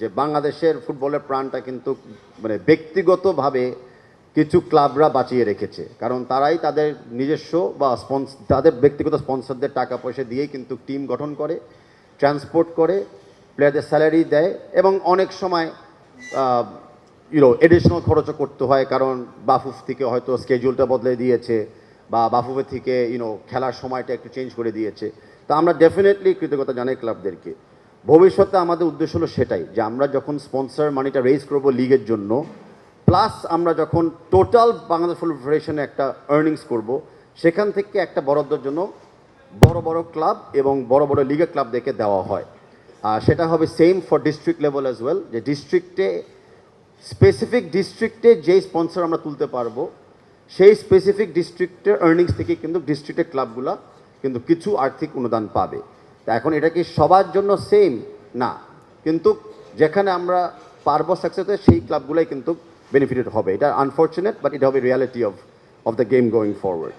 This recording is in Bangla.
যে বাংলাদেশের ফুটবলের প্রাণটা কিন্তু মানে ব্যক্তিগতভাবে কিছু ক্লাবরা বাঁচিয়ে রেখেছে, কারণ তারাই তাদের নিজস্ব বা তাদের ব্যক্তিগত স্পন্সরদের টাকা পয়সা দিয়েই কিন্তু টিম গঠন করে, ট্রান্সপোর্ট করে, প্লেয়ারদের স্যালারি দেয় এবং অনেক সময় এডিশনাল খরচও করতে হয়, কারণ বাফুফ থেকে হয়তো স্কেডিউলটা বদলে দিয়েছে বা বাফুফের থেকে খেলার সময়টা একটু চেঞ্জ করে দিয়েছে। তো আমরা ডেফিনেটলি কৃতজ্ঞতা জানাই ক্লাবদেরকে। ভবিষ্যতে আমাদের উদ্দেশ্য হলো সেটাই, যে আমরা যখন স্পন্সর মানিটা রেজ করবো লিগের জন্য, প্লাস আমরা যখন টোটাল বাংলাদেশ ফুটবল ফেডারেশনে একটা আর্নিংস করব, সেখান থেকে একটা বরাদ্দের জন্য বড় বড় ক্লাব এবং বড় বড় লিগের ক্লাবদেরকে দেওয়া হয়। আর সেটা হবে same for district level as well, যে স্পেসিফিক ডিস্ট্রিক্টে যেই স্পন্সর আমরা তুলতে পারবো, সেই স্পেসিফিক ডিস্ট্রিক্টের আর্নিংস থেকে কিন্তু ডিস্ট্রিক্টের ক্লাবগুলো কিন্তু কিছু আর্থিক অনুদান পাবে। তা এখন এটা কি সবার জন্য সেম না, কিন্তু যেখানে আমরা পারবো সাকসেস, সেই ক্লাবগুলোই কিন্তু বেনিফিটেড হবে। এটা আনফর্চুনেট, বাট এটা হবে reality of the game going forward.